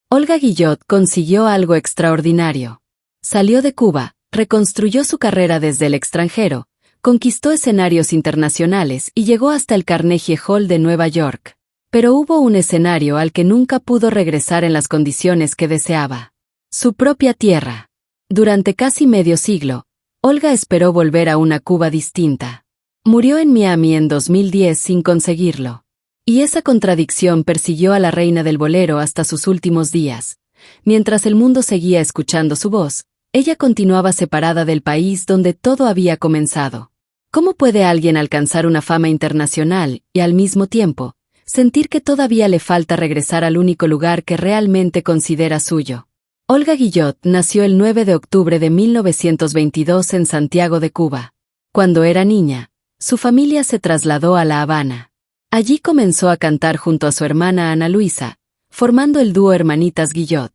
Olga Guillot consiguió algo extraordinario. Salió de Cuba, reconstruyó su carrera desde el extranjero, conquistó escenarios internacionales y llegó hasta el Carnegie Hall de Nueva York. Pero hubo un escenario al que nunca pudo regresar en las condiciones que deseaba. Su propia tierra. Durante casi medio siglo, Olga esperó volver a una Cuba distinta. Murió en Miami en 2010 sin conseguirlo. Y esa contradicción persiguió a la reina del bolero hasta sus últimos días. Mientras el mundo seguía escuchando su voz, ella continuaba separada del país donde todo había comenzado. ¿Cómo puede alguien alcanzar una fama internacional y, al mismo tiempo, sentir que todavía le falta regresar al único lugar que realmente considera suyo? Olga Guillot nació el 9 de octubre de 1922 en Santiago de Cuba. Cuando era niña, su familia se trasladó a La Habana. Allí comenzó a cantar junto a su hermana Ana Luisa, formando el dúo Hermanitas Guillot.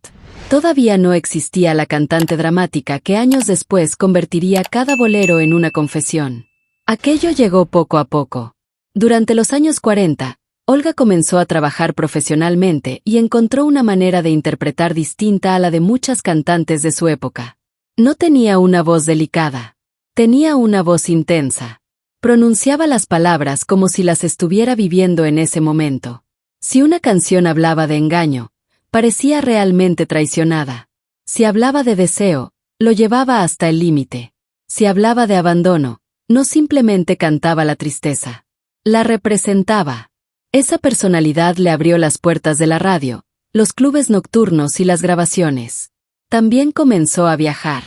Todavía no existía la cantante dramática que años después convertiría cada bolero en una confesión. Aquello llegó poco a poco. Durante los años 40, Olga comenzó a trabajar profesionalmente y encontró una manera de interpretar distinta a la de muchas cantantes de su época. No tenía una voz delicada. Tenía una voz intensa. Pronunciaba las palabras como si las estuviera viviendo en ese momento. Si una canción hablaba de engaño, parecía realmente traicionada. Si hablaba de deseo, lo llevaba hasta el límite. Si hablaba de abandono, no simplemente cantaba la tristeza. La representaba. Esa personalidad le abrió las puertas de la radio, los clubes nocturnos y las grabaciones. También comenzó a viajar.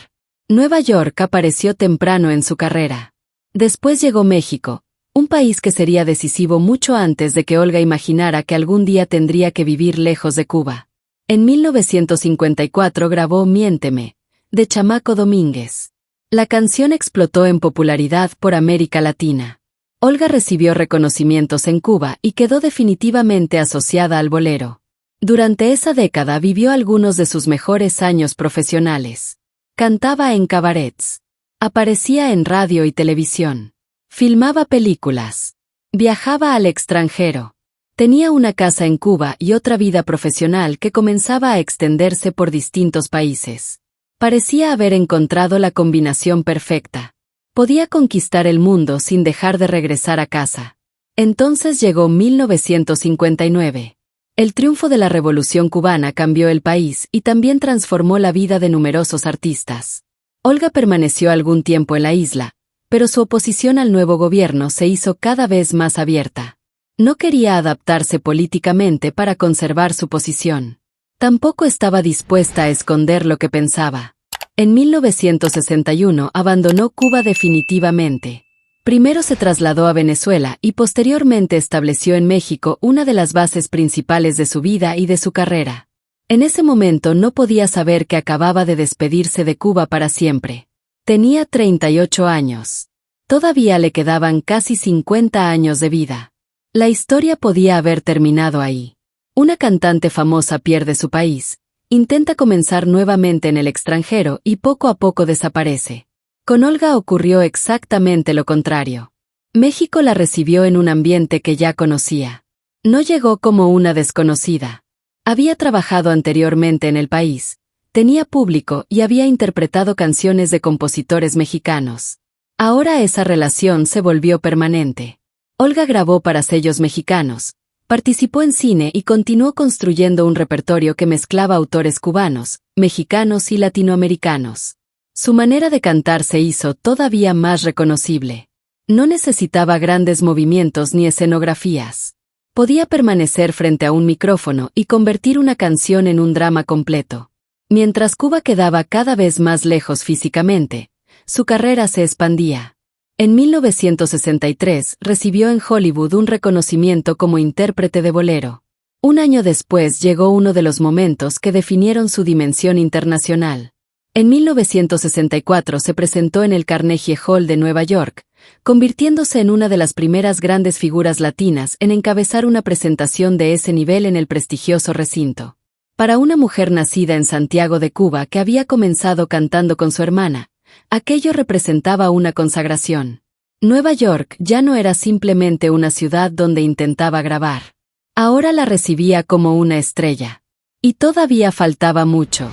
Nueva York apareció temprano en su carrera. Después llegó México, un país que sería decisivo mucho antes de que Olga imaginara que algún día tendría que vivir lejos de Cuba. En 1954 grabó Miénteme, de Chamaco Domínguez. La canción explotó en popularidad por América Latina. Olga recibió reconocimientos en Cuba y quedó definitivamente asociada al bolero. Durante esa década vivió algunos de sus mejores años profesionales. Cantaba en cabarets. Aparecía en radio y televisión. Filmaba películas. Viajaba al extranjero. Tenía una casa en Cuba y otra vida profesional que comenzaba a extenderse por distintos países. Parecía haber encontrado la combinación perfecta. Podía conquistar el mundo sin dejar de regresar a casa. Entonces llegó 1959. El triunfo de la Revolución cubana cambió el país y también transformó la vida de numerosos artistas. Olga permaneció algún tiempo en la isla, pero su oposición al nuevo gobierno se hizo cada vez más abierta. No quería adaptarse políticamente para conservar su posición. Tampoco estaba dispuesta a esconder lo que pensaba. En 1961 abandonó Cuba definitivamente. Primero se trasladó a Venezuela y posteriormente estableció en México una de las bases principales de su vida y de su carrera. En ese momento no podía saber que acababa de despedirse de Cuba para siempre. Tenía 38 años. Todavía le quedaban casi 50 años de vida. La historia podía haber terminado ahí. Una cantante famosa pierde su país, intenta comenzar nuevamente en el extranjero y poco a poco desaparece. Con Olga ocurrió exactamente lo contrario. México la recibió en un ambiente que ya conocía. No llegó como una desconocida. Había trabajado anteriormente en el país, tenía público y había interpretado canciones de compositores mexicanos. Ahora esa relación se volvió permanente. Olga grabó para sellos mexicanos, participó en cine y continuó construyendo un repertorio que mezclaba autores cubanos, mexicanos y latinoamericanos. Su manera de cantar se hizo todavía más reconocible. No necesitaba grandes movimientos ni escenografías. Podía permanecer frente a un micrófono y convertir una canción en un drama completo. Mientras Cuba quedaba cada vez más lejos físicamente, su carrera se expandía. En 1963 recibió en Hollywood un reconocimiento como intérprete de bolero. Un año después llegó uno de los momentos que definieron su dimensión internacional. En 1964 se presentó en el Carnegie Hall de Nueva York, convirtiéndose en una de las primeras grandes figuras latinas en encabezar una presentación de ese nivel en el prestigioso recinto. Para una mujer nacida en Santiago de Cuba que había comenzado cantando con su hermana, aquello representaba una consagración. Nueva York ya no era simplemente una ciudad donde intentaba grabar. Ahora la recibía como una estrella. Y todavía faltaba mucho.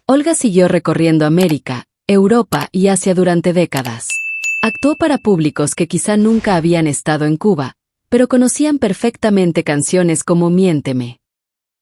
Olga siguió recorriendo América, Europa y Asia durante décadas. Actuó para públicos que quizá nunca habían estado en Cuba, pero conocían perfectamente canciones como Miénteme.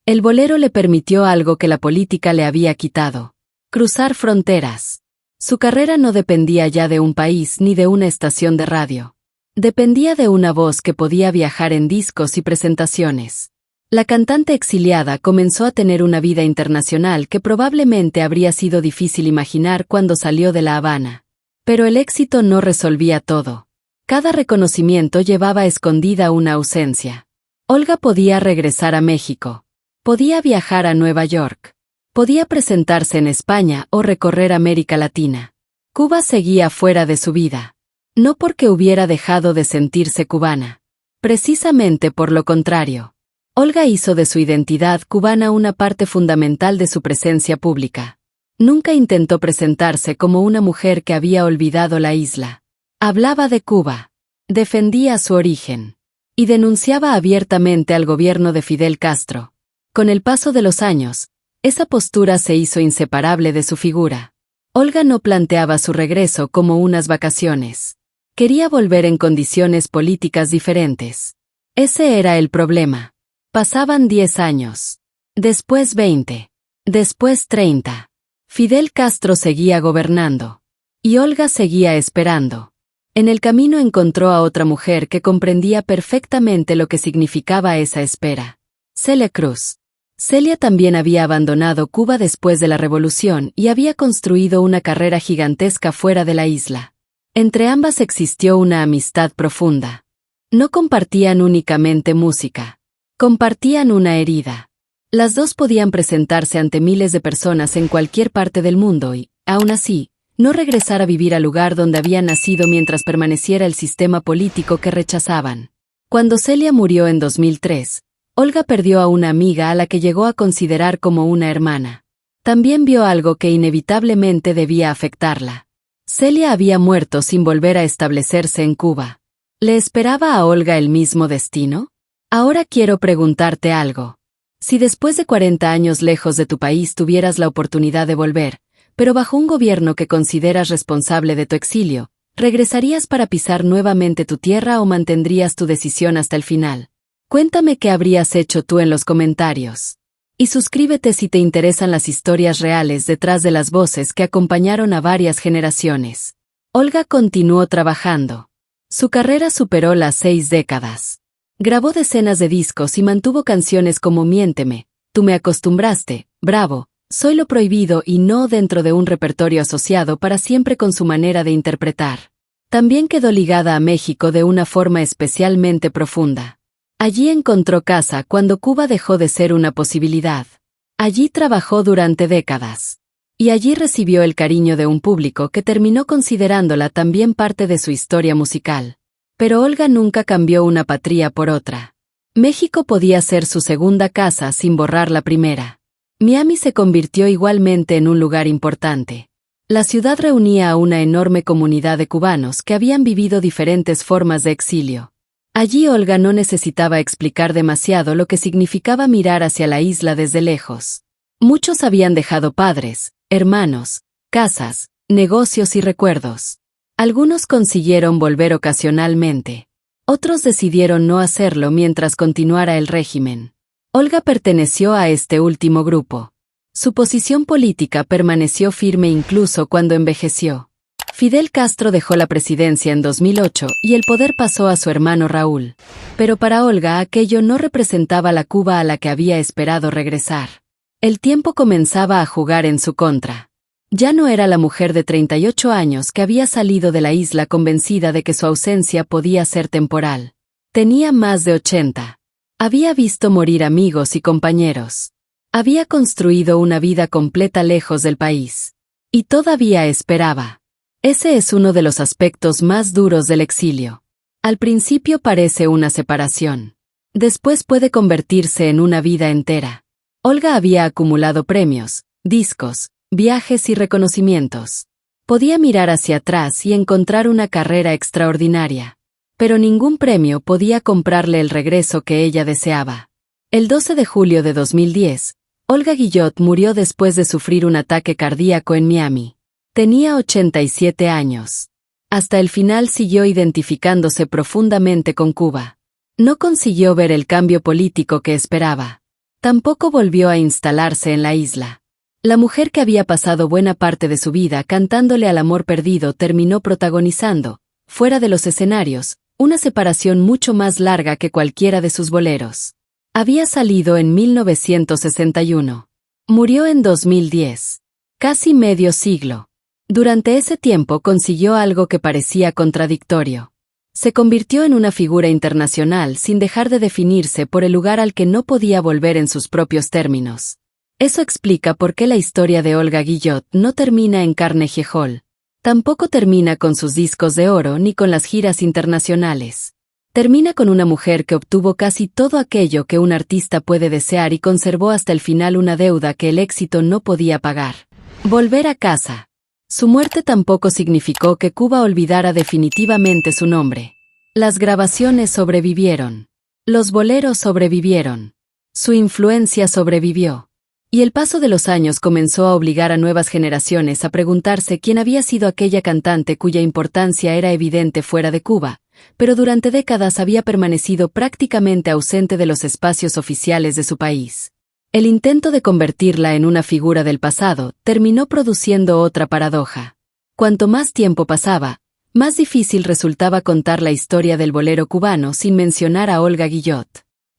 El bolero le permitió algo que la política le había quitado: cruzar fronteras. Su carrera no dependía ya de un país ni de una estación de radio. Dependía de una voz que podía viajar en discos y presentaciones. La cantante exiliada comenzó a tener una vida internacional que probablemente habría sido difícil imaginar cuando salió de La Habana. Pero el éxito no resolvía todo. Cada reconocimiento llevaba escondida una ausencia. Olga podía regresar a México. Podía viajar a Nueva York. Podía presentarse en España o recorrer América Latina. Cuba seguía fuera de su vida. No porque hubiera dejado de sentirse cubana. Precisamente por lo contrario. Olga hizo de su identidad cubana una parte fundamental de su presencia pública. Nunca intentó presentarse como una mujer que había olvidado la isla. Hablaba de Cuba. Defendía su origen. Y denunciaba abiertamente al gobierno de Fidel Castro. Con el paso de los años, esa postura se hizo inseparable de su figura. Olga no planteaba su regreso como unas vacaciones. Quería volver en condiciones políticas diferentes. Ese era el problema. Pasaban 10 años. Después 20. Después 30. Fidel Castro seguía gobernando. Y Olga seguía esperando. En el camino encontró a otra mujer que comprendía perfectamente lo que significaba esa espera. Celia Cruz. Celia también había abandonado Cuba después de la Revolución y había construido una carrera gigantesca fuera de la isla. Entre ambas existió una amistad profunda. No compartían únicamente música. Compartían una herida. Las dos podían presentarse ante miles de personas en cualquier parte del mundo y, aún así, no regresar a vivir al lugar donde habían nacido mientras permaneciera el sistema político que rechazaban. Cuando Celia murió en 2003, Olga perdió a una amiga a la que llegó a considerar como una hermana. También vio algo que inevitablemente debía afectarla. Celia había muerto sin volver a establecerse en Cuba. ¿Le esperaba a Olga el mismo destino? Ahora quiero preguntarte algo. Si después de 40 años lejos de tu país tuvieras la oportunidad de volver, pero bajo un gobierno que consideras responsable de tu exilio, ¿regresarías para pisar nuevamente tu tierra o mantendrías tu decisión hasta el final? Cuéntame qué habrías hecho tú en los comentarios. Y suscríbete si te interesan las historias reales detrás de las voces que acompañaron a varias generaciones. Olga continuó trabajando. Su carrera superó las 6 décadas. Grabó decenas de discos y mantuvo canciones como Miénteme, Tú me acostumbraste, Bravo, Soy lo prohibido y No dentro de un repertorio asociado para siempre con su manera de interpretar. También quedó ligada a México de una forma especialmente profunda. Allí encontró casa cuando Cuba dejó de ser una posibilidad. Allí trabajó durante décadas. Y allí recibió el cariño de un público que terminó considerándola también parte de su historia musical. Pero Olga nunca cambió una patria por otra. México podía ser su segunda casa sin borrar la primera. Miami se convirtió igualmente en un lugar importante. La ciudad reunía a una enorme comunidad de cubanos que habían vivido diferentes formas de exilio. Allí Olga no necesitaba explicar demasiado lo que significaba mirar hacia la isla desde lejos. Muchos habían dejado padres, hermanos, casas, negocios y recuerdos. Algunos consiguieron volver ocasionalmente. Otros decidieron no hacerlo mientras continuara el régimen. Olga perteneció a este último grupo. Su posición política permaneció firme incluso cuando envejeció. Fidel Castro dejó la presidencia en 2008 y el poder pasó a su hermano Raúl. Pero para Olga aquello no representaba la Cuba a la que había esperado regresar. El tiempo comenzaba a jugar en su contra. Ya no era la mujer de 38 años que había salido de la isla convencida de que su ausencia podía ser temporal. Tenía más de 80. Había visto morir amigos y compañeros. Había construido una vida completa lejos del país. Y todavía esperaba. Ese es uno de los aspectos más duros del exilio. Al principio parece una separación. Después puede convertirse en una vida entera. Olga había acumulado premios, discos, viajes y reconocimientos. Podía mirar hacia atrás y encontrar una carrera extraordinaria. Pero ningún premio podía comprarle el regreso que ella deseaba. El 12 de julio de 2010, Olga Guillot murió después de sufrir un ataque cardíaco en Miami. Tenía 87 años. Hasta el final siguió identificándose profundamente con Cuba. No consiguió ver el cambio político que esperaba. Tampoco volvió a instalarse en la isla. La mujer que había pasado buena parte de su vida cantándole al amor perdido terminó protagonizando, fuera de los escenarios, una separación mucho más larga que cualquiera de sus boleros. Había salido en 1961. Murió en 2010. Casi medio siglo. Durante ese tiempo consiguió algo que parecía contradictorio. Se convirtió en una figura internacional sin dejar de definirse por el lugar al que no podía volver en sus propios términos. Eso explica por qué la historia de Olga Guillot no termina en Carnegie Hall. Tampoco termina con sus discos de oro ni con las giras internacionales. Termina con una mujer que obtuvo casi todo aquello que un artista puede desear y conservó hasta el final una deuda que el éxito no podía pagar. Volver a casa. Su muerte tampoco significó que Cuba olvidara definitivamente su nombre. Las grabaciones sobrevivieron. Los boleros sobrevivieron. Su influencia sobrevivió. Y el paso de los años comenzó a obligar a nuevas generaciones a preguntarse quién había sido aquella cantante cuya importancia era evidente fuera de Cuba, pero durante décadas había permanecido prácticamente ausente de los espacios oficiales de su país. El intento de convertirla en una figura del pasado terminó produciendo otra paradoja. Cuanto más tiempo pasaba, más difícil resultaba contar la historia del bolero cubano sin mencionar a Olga Guillot.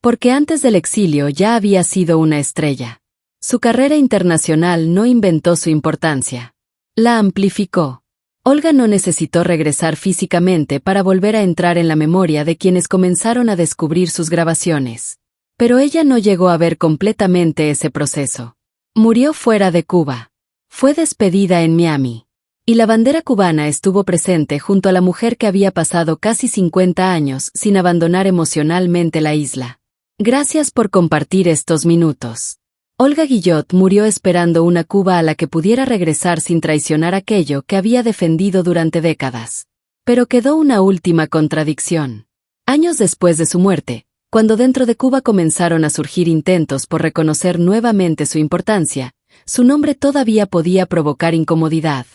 Porque antes del exilio ya había sido una estrella. Su carrera internacional no inventó su importancia. La amplificó. Olga no necesitó regresar físicamente para volver a entrar en la memoria de quienes comenzaron a descubrir sus grabaciones. Pero ella no llegó a ver completamente ese proceso. Murió fuera de Cuba. Fue despedida en Miami. Y la bandera cubana estuvo presente junto a la mujer que había pasado casi 50 años sin abandonar emocionalmente la isla. Gracias por compartir estos minutos. Olga Guillot murió esperando una Cuba a la que pudiera regresar sin traicionar aquello que había defendido durante décadas. Pero quedó una última contradicción. Años después de su muerte, cuando dentro de Cuba comenzaron a surgir intentos por reconocer nuevamente su importancia, su nombre todavía podía provocar incomodidad.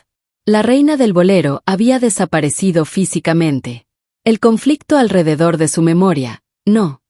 La reina del bolero había desaparecido físicamente. El conflicto alrededor de su memoria, no.